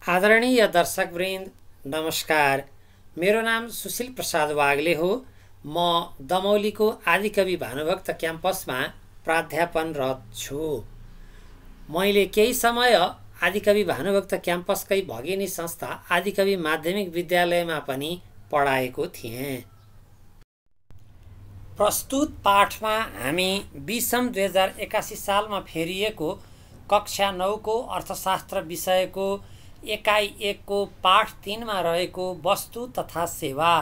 आदरणीय दर्शकवृन्द, नमस्कार। मेरो नाम सुशील प्रसाद वाग्ले हो। म दमौलीको आदिकवि भानुभक्त क्याम्पसमा प्राध्यापनरत छु। मैले केही समय आदिकवि भानुभक्त क्याम्पसकै भगिनी संस्था आदिकवि माध्यमिक विद्यालयमा पनि पढाएको थिएँ। प्रस्तुत पाठमा हामी 2081 सालमा फेरिएको कक्षा 9 को अर्थशास्त्र विषयको एकाइ 1 को पाठ 3 मा रहेको वस्तु तथा सेवा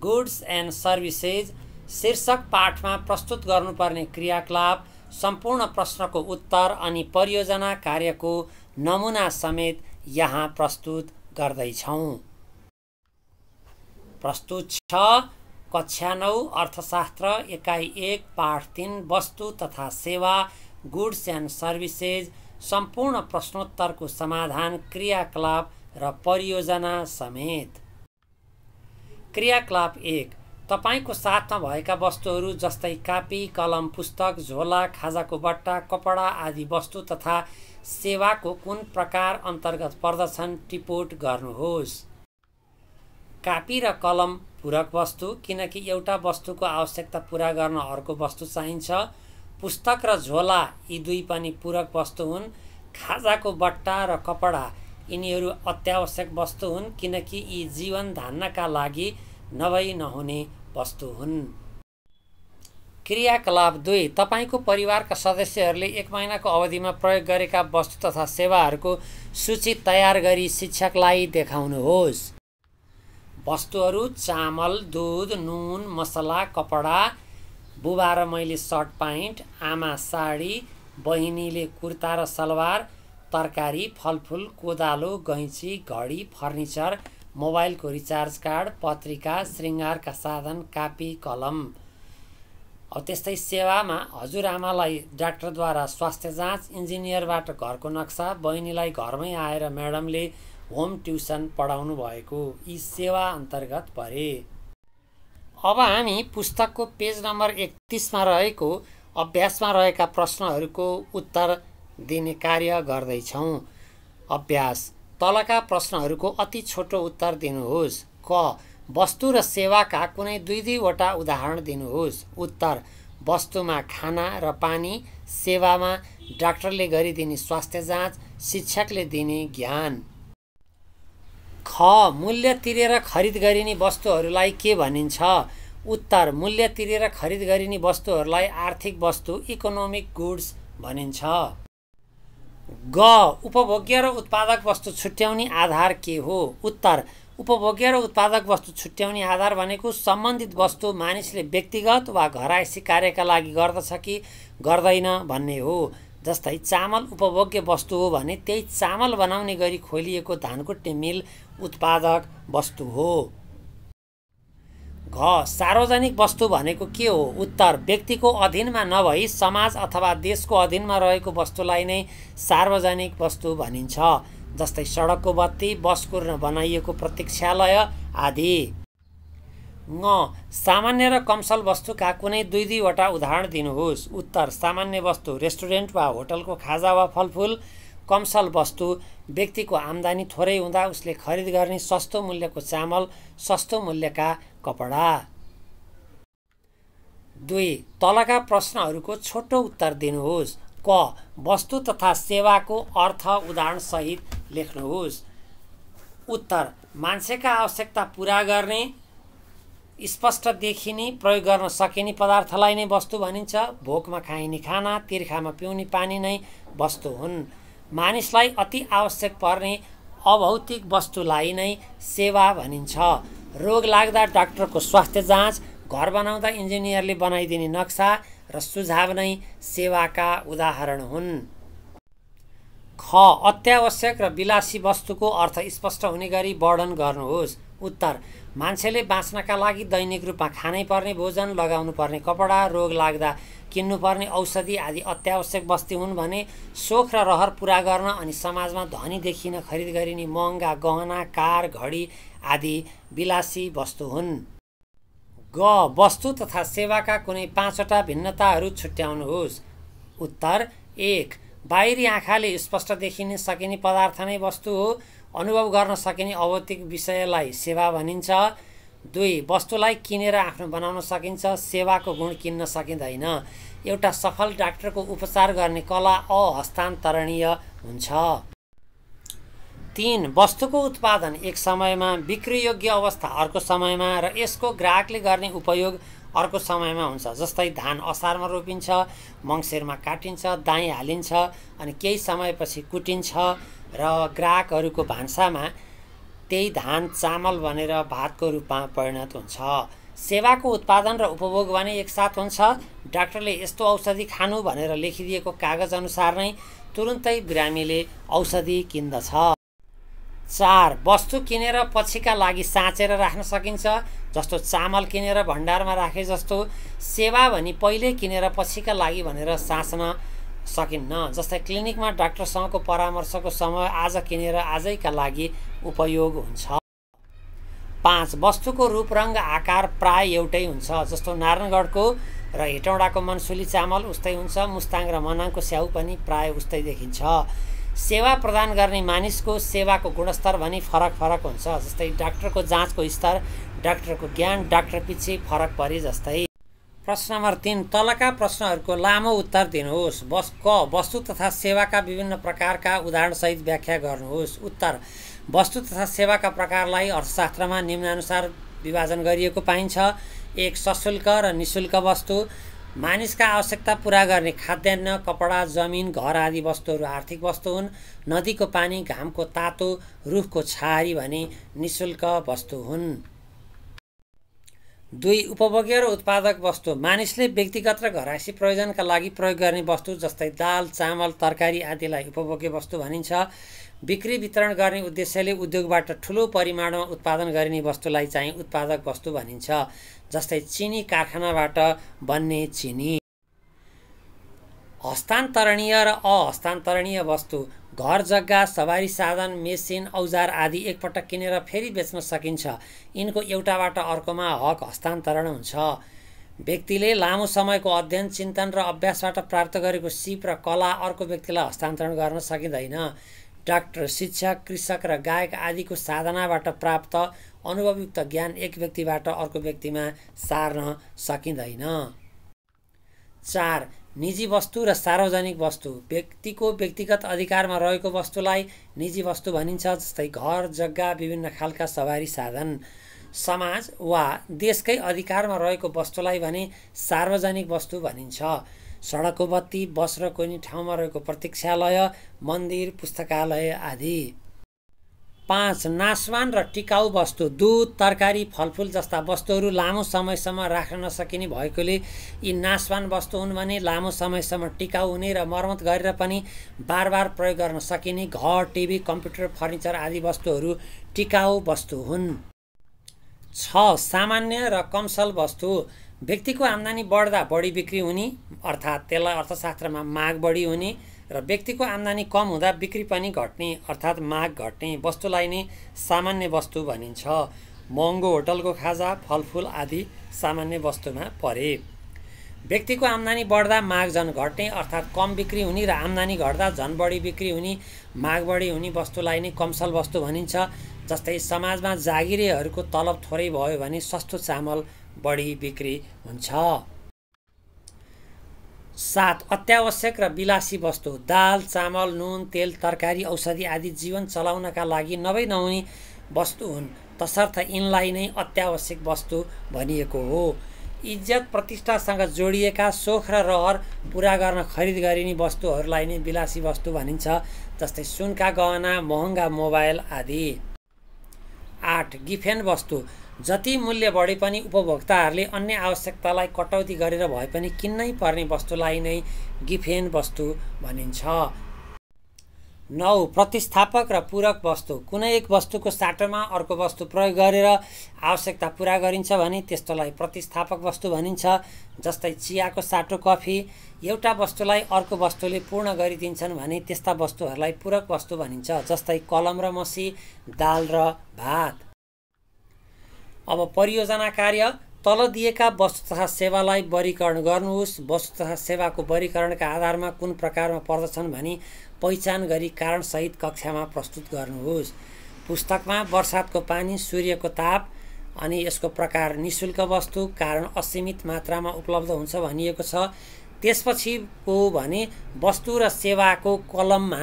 गुड्स एन्ड सर्भिसेज शीर्षक पाठमा प्रस्तुत गर्नुपर्ने क्रियाकलाप, सम्पूर्ण प्रश्नको उत्तर अनि परियोजना कार्यको नमुना समेत यहाँ प्रस्तुत गर्दैछौँ। प्रस्तुत छ कक्षा 9 अर्थशास्त्र एकाइ 1 पाठ 3 वस्तु तथा सेवा गुड्स एन्ड सर्भिसेज सम्पूर्ण प्रश्नोत्तरको समाधान, क्रियाकलाप र परियोजना समेत। क्रियाकलाप 1। तपाईको साथमा भएका वस्तुहरू जस्तै कापी, कलम, पुस्तक, झोला, खाजाको बट्टा, कपडा आदि वस्तु तथा सेवाको कुन प्रकार अन्तर्गत पर्दछन् टिपोट गर्नुहोस्। कापी र कलम पूरक वस्तु, किनकि एउटा वस्तुको आवश्यकता पूरा गर्न अर्को वस्तु चाहिन्छ। पुस्तक र झोला यी दुई पनि पूरक वस्तु हुन्। खाजाको बट्टा र कपडा यिनीहरू अत्यावश्यक वस्तु हुन्, किनकि यी जीवन धान्नका लागि नभई नहुने वस्तु हुन्। क्रियाकलाप 2। तपाईको परिवारका सदस्यहरूले 1 महिनाको अवधिमा प्रयोग गरेका वस्तु तथा सेवाहरूको सूची तयार गरी शिक्षकलाई देखाउनुहोस्। वस्तुहरू चामल, दूध, नुन, मसला, कपडा, बुबा र मैले सर्ट प्यान्ट, आमा साडी, बहिनीले कुर्ता र सलवार, तरकारी, फलफुल, कोदालो, गैँची, घडी, फर्निचर, मोबाइलको रिचार्ज कार्ड, पत्रिका, श्रृङ्गारका साधन, कापी, कलम। त्यस्तै सेवामा हजुरआमालाई डाक्टरद्वारा स्वास्थ्य जाँच, इन्जिनियरबाट घरको नक्सा, बहिनीलाई घरमै आएर म्याडमले होम ट्युसन पढाउनु भएको, यी सेवा अन्तर्गत परे। अब हामी पुस्तकको पेज नम्बर 31 मा रहेको अभ्यासमा रहेका प्रश्नहरूको उत्तर दिने कार्य गर्दैछौँ। अभ्यास। तलका प्रश्नहरूको अति छोटो उत्तर दिनुहोस्। क। वस्तु र सेवाका कुनै 2-2 वटा उदाहरण दिनुहोस्। उत्तर। वस्तुमा खाना र पानी, सेवामा डाक्टरले गरिदिने स्वास्थ्य जाँच, शिक्षकले दिने ज्ञान। ख। मूल्य तिरेर खरिद गरिने वस्तुहरूलाई के भनिन्छ? उत्तर। मूल्य तिरेर खरिद गरिने वस्तुहरूलाई आर्थिक वस्तु, इकोनोमिक गुड्स भनिन्छ। ग। उपभोग्य र उत्पादक वस्तु छुट्याउने आधार के हो? उत्तर। उपभोग्य र उत्पादक वस्तु छुट्याउने आधार भनेको सम्बन्धित वस्तु मानिसले व्यक्तिगत वा घरायसी कार्यका लागि गर्दछ कि गर्दैन भन्ने हो। जस्तै चामल उपभोग्य वस्तु हो भने त्यही चामल बनाउने गरी खोलिएको धानकुट्ने मिल उत्पादक वस्तु हो। घ। सार्वजनिक वस्तु भनेको के हो? उत्तर। व्यक्तिको अधीनमा नभई समाज अथवा देशको अधीनमा रहेको वस्तुलाई नै सार्वजनिक वस्तु भनिन्छ। जस्तै सडकको बत्ती, बस कुर्न बनाइएको प्रतीक्षालय आदि। ङ। सामान्य र कमसल वस्तुका कुनै 2-2 वटा उदाहरण दिनुहोस्। उत्तर। सामान्य वस्तु रेस्टुरेन्ट वा होटलको खाजा वा फलफुल। कमसल वस्तु व्यक्तिको आम्दानी थोरै हुँदा उसले खरिद गर्ने सस्तो मूल्यको चामल, सस्तो मूल्यका कपडा। 2। तलका प्रश्नहरूको छोटो उत्तर दिनुहोस्। क। वस्तु तथा सेवाको अर्थ उदाहरणसहित लेख्नुहोस्। उत्तर। मान्छेका आवश्यकता पूरा गर्ने, स्पष्ट देखिने, प्रयोग गर्न सकिने पदार्थलाई नै वस्तु भनिन्छ। भोकमा खाइने खाना, तिर्खामा पिउने पानी नै वस्तु हुन्। मानिसलाई अति आवश्यक पर्ने अभौतिक वस्तुलाई नै सेवा भनिन्छ। रोग लाग्दा डाक्टरको स्वास्थ्य जाँच, घर बनाउँदा इन्जिनियरले बनाइदिने नक्सा र सुझाव नै सेवाका उदाहरण हुन्। ख। अत्यावश्यक र विलासी वस्तुको अर्थ स्पष्ट हुने गरी वर्णन गर्नुहोस्। उत्तर। मान्छेले बाँच्नका लागि दैनिक रूपमा खानै पर्ने भोजन, लगाउनु पर्ने कपडा, रोग लाग्दा किन्नुपर्ने औषधि आदि अत्यावश्यक वस्तु हुन् भने सोख र रहर पूरा गर्न अनि समाजमा धनी देखिन खरिद गरिने महँगा गहना, कार, घडी आदि विलासी वस्तु हुन्। ग। वस्तु तथा सेवाका कुनै 5 वटा भिन्नताहरू छुट्याउनुहोस्। उत्तर। 1। बाहिरी आँखाले स्पष्ट देखिने सकिने पदार्थ नै वस्तु हो। अनुभव गर्न सकिने अभौतिक विषयलाई सेवा भनिन्छ। 2 वस्तुलाई किनेर आफ्नो बनाउन सकिन्छ, सेवाको गुण किन्न सकिँदैन। एउटा सफल डाक्टरको उपचार गर्ने कला अहस्तान्तरणीय हुन्छ। 3 वस्तुको उत्पादन एक समयमा, बिक्रीयोग्य अवस्था अर्को समयमा र यसको ग्राहकले गर्ने उपयोग अर्को समयमा हुन्छ। जस्तै धान असारमा रोपिन्छ, मङ्सिरमा काटिन्छ, दाइँ हालिन्छ अनि केही समयपछि कुटिन्छ र ग्राहकहरूको भान्सामा त्यही धान चामल बनेर भातको रूपमा परिणत हुन्छ। सेवाको उत्पादन र उपभोग भने एकसाथ हुन्छ। डाक्टरले यस्तो औषधि खानु भनेर लेखिदिएको कागज अनुसार नै तुरुन्तै बिरामीले औषधि किन्दछ। 4 वस्तु किनेर पछिका लागि साँचेर राख्न सकिन्छ, जस्तो चामल किनेर भण्डारमा राखे जस्तो। सेवा भनी पहिले किनेर पछिका लागि भनेर साँच्न सकिन्न। जस्तै क्लिनिकमा डाक्टरसँगको परामर्शको समय आज किनेर आजैका लागि उपयोग हुन्छ। 5 वस्तुको रूप रङ आकार प्राय एउटै हुन्छ, जस्तो नारायणगढको र हेटौँडाको मनसुली चामल उस्तै हुन्छ, मुस्ताङ र मनाङको स्याउ पनि प्राय उस्तै देखिन्छ। सेवा प्रदान गर्ने मानिसको सेवाको गुणस्तर भनी फरक फरक हुन्छ। जस्तै डाक्टरको जाँचको स्तर, डाक्टरको ज्ञान, डाक्टर पछि फरक परे जस्तै। प्रश्न नम्बर 3 तलका प्रश्नहरूको लामो उत्तर दिनुहोस्। वस्तु तथा सेवाका विभिन्न प्रकारका उदाहरणसहित व्याख्या गर्नुहोस्। उत्तर वस्तु तथा सेवाका प्रकारलाई अर्थशास्त्रमा निम्नानुसार विभाजन गरिएको पाइन्छ। 1 सशुल्क र निशुल्क वस्तु। मानिसका आवश्यकता पूरा गर्ने खाद्यान्न, कपडा, जमिन, घर आदि वस्तुहरू आर्थिक वस्तु हुन्। नदीको पानी, घामको तातो, रुखको छाहारी भने निशुल्क वस्तु हुन्। 2 उपभोग्य र उत्पादक वस्तु। मानिसले व्यक्तिगत र घरायसी प्रयोजनका लागि प्रयोग गर्ने वस्तु जस्तै दाल, चामल, तरकारी आदिलाई उपभोग्य वस्तु भनिन्छ। बिक्री वितरण गर्ने उद्देश्यले उद्योगबाट ठुलो परिमाणमा उत्पादन गरिने वस्तुलाई चाहिँ उत्पादक वस्तु भनिन्छ। जस्तै चिनी कारखानाबाट बन्ने चिनी। हस्तान्तरणीय र अहस्तान्तरणीय वस्तु। घर जग्गा, सवारी साधन, मेसिन, औजार आदि एकपटक किनेर फेरि बेच्न सकिन्छ। यिनको एउटाबाट अर्कोमा हक हस्तान्तरण हुन्छ। व्यक्तिले लामो समयको अध्ययन, चिन्तन र अभ्यासबाट प्राप्त गरेको सिप र कला अर्को व्यक्तिलाई हस्तान्तरण गर्न सकिँदैन। डाक्टर, शिक्षक, कृषक र गायक आदिको साधनाबाट प्राप्त अनुभवयुक्त ज्ञान एक व्यक्तिबाट अर्को व्यक्तिमा सार्न सकिँदैन। 4 निजी वस्तु र सार्वजनिक वस्तु। व्यक्तिको व्यक्तिगत अधिकारमा रहेको वस्तुलाई निजी वस्तु भनिन्छ। जस्तै घर जग्गा, विभिन्न खालका सवारी साधन। समाज वा देशकै अधिकारमा रहेको वस्तुलाई भने सार्वजनिक वस्तु भनिन्छ। सडकको बत्ती, बस र कुनै ठाउँमा रहेको प्रतीक्षालय, मन्दिर, पुस्तकालय आदि। 5 नाशवान र टिकाउ वस्तु। दूध, तरकारी, फलफुल जस्ता वस्तुहरू लामो समयसम्म राख्न नसकिने भएकोले यी नाशवान वस्तु हुन् भने लामो समयसम्म टिकाउ हुने र मर्मत गरेर पनि बार बार प्रयोग गर्न सकिने घर, टिभी, कम्प्युटर, फर्निचर आदि वस्तुहरू टिकाउ वस्तु हुन्। 6 सामान्य र कमसल वस्तु। व्यक्तिको आम्दानी बढ्दा बढी बिक्री हुने, अर्थात् त्यसलाई अर्थशास्त्रमा माग बढी हुने र व्यक्तिको आम्दानी कम हुँदा बिक्री पनि घट्ने अर्थात् माग घट्ने वस्तुलाई नै सामान्य वस्तु भनिन्छ। महँगो होटलको खाजा, फलफुल आदि सामान्य वस्तुमा परे। व्यक्तिको आम्दानी बढ्दा माग झन घट्ने अर्थात् कम बिक्री हुने र आम्दानी घट्दा झन बढी बिक्री हुने, माग बढी हुने वस्तुलाई नै कमसल वस्तु भनिन्छ। जस्तै समाजमा जागिरेहरूको तलब थोरै भयो भने सस्तो चामल बढी बिक्री हुन्छ। 7 अत्यावश्यक र विलासी वस्तु। दाल, चामल, नुन, तेल, तरकारी, औषधि आदि जीवन चलाउनका लागि नभई नहुने वस्तु हुन्, तसर्थ यिनलाई नै अत्यावश्यक वस्तु भनिएको हो। इज्जत प्रतिष्ठासँग जोडिएका सोख र रहर पुरा गर्न खरिद गरिने वस्तुहरूलाई नै विलासी वस्तु भनिन्छ। जस्तै सुनका गहना, महँगा मोबाइल आदि। 8 गिफेन वस्तु। जति मूल्य बढे पनि उपभोक्ताहरूले अन्य आवश्यकतालाई कटौती गरेर भए पनि किन्नै पर्ने वस्तुलाई नै गिफेन वस्तु भनिन्छ। 9 प्रतिस्थापक र पूरक वस्तु। कुनै एक वस्तुको साटोमा अर्को वस्तु प्रयोग गरेर आवश्यकता पुरा गरिन्छ भने त्यस्तोलाई प्रतिस्थापक वस्तु भनिन्छ। जस्तै चियाको साटो कफी एउटा वस्तुलाई अर्को वस्तुले पूर्ण गरिदिन्छन् भने त्यस्ता वस्तुहरूलाई पूरक वस्तु भनिन्छ। जस्तै कलम र मसी, दाल र भात। अब परियोजना कार्य। तल दिएका वस्तु तथा सेवालाई वर्गीकरण गर्नुहोस्। वस्तु तथा सेवाको वर्गीकरणका आधारमा कुन प्रकारमा पर्दछन् भनी पहिचान गरी कारणसहित कक्षामा प्रस्तुत गर्नुहोस्। पुस्तकमा वर्षातको पानी, सूर्यको ताप अनि यसको प्रकार, निःशुल्क वस्तु, कारण असीमित मात्रामा उपलब्ध हुन्छ भनिएको छ। त्यसपछिको भने वस्तु र सेवाको कलममा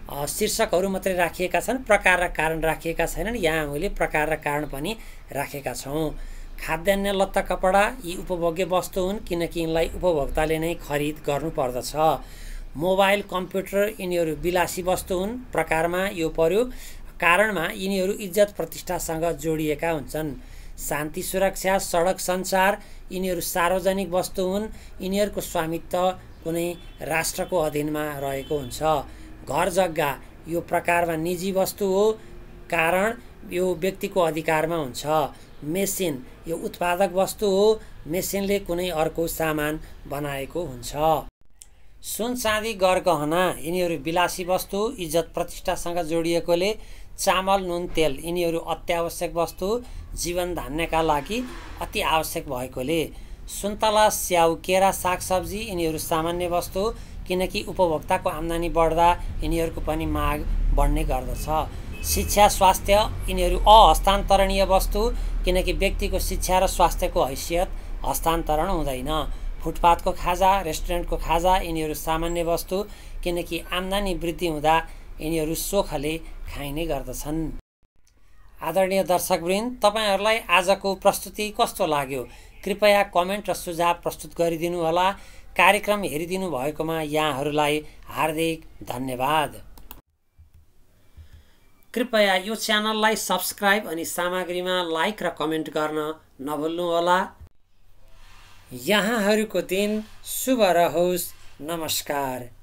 शीर्षकहरू मात्रै राखिएका छन्, प्रकार र कारण राखिएका छैनन्। यहाँ हामीले प्रकार र कारण पनि राखेका छौँ। खाद्यान्न, लत्ता, कपडा यी उपभोग्य वस्तु हुन् किनकि यिनलाई उपभोक्ताले नै खरिद गर्नुपर्दछ। मोबाइल, कम्प्युटर यिनीहरू विलासी वस्तु हुन्, प्रकारमा यो पर्यो। कारणमा यिनीहरू इज्जत प्रतिष्ठासँग जोडिएका हुन्छन्। शान्ति, सुरक्षा, सडक, सञ्चार यिनीहरू सार्वजनिक वस्तु हुन्, यिनीहरूको स्वामित्व कुनै राष्ट्रको अधीनमा रहेको हुन्छ। घर, जग्गा यो प्रकारमा निजी वस्तु हो, कारण यो व्यक्तिको अधिकारमा हुन्छ। मेसिन यो उत्पादक वस्तु हो, मेसिनले कुनै अर्को सामान बनाएको हुन्छ। सुन, चाँदी, गरगहना यिनीहरू विलासी वस्तु, इज्जत प्रतिष्ठासँग जोडिएकोले। चामल, नुन, तेल यिनीहरू अत्यावश्यक वस्तु, जीवन धान्नका लागि अति आवश्यक भएकोले। सुन्तला, स्याउ, केरा, सागसब्जी यिनीहरू सामान्य वस्तु किनकि उपभोक्ताको आम्दानी बढ्दा यिनीहरूको पनि माग बढ्ने गर्दछ। शिक्षा, स्वास्थ्य यिनीहरू अहस्तान्तरणीय वस्तु किनकि व्यक्तिको शिक्षा र स्वास्थ्यको हैसियत हस्तान्तरण हुँदैन। फुटपाथको खाजा, रेस्टुरेन्टको खाजा यिनीहरू सामान्य वस्तु किनकि आम्दानी वृद्धि हुँदा यिनीहरू सोखले खाइने गर्दछन्। आदरणीय दर्शकवृन्द, तपाईहरूलाई आजको प्रस्तुति कस्तो लाग्यो? कृपया कमेन्ट र सुझाव प्रस्तुत गरिदिनु होला। कार्यक्रम हेरिदिनु भएकोमा यहाँहरूलाई हार्दिक धन्यवाद। कृपया यो च्यानललाई सब्स्क्राइब अनि सामग्रीमा लाइक र कमेन्ट गर्न नभुल्नुहोला। यहाँहरूको दिन शुभ रहोस्। नमस्कार।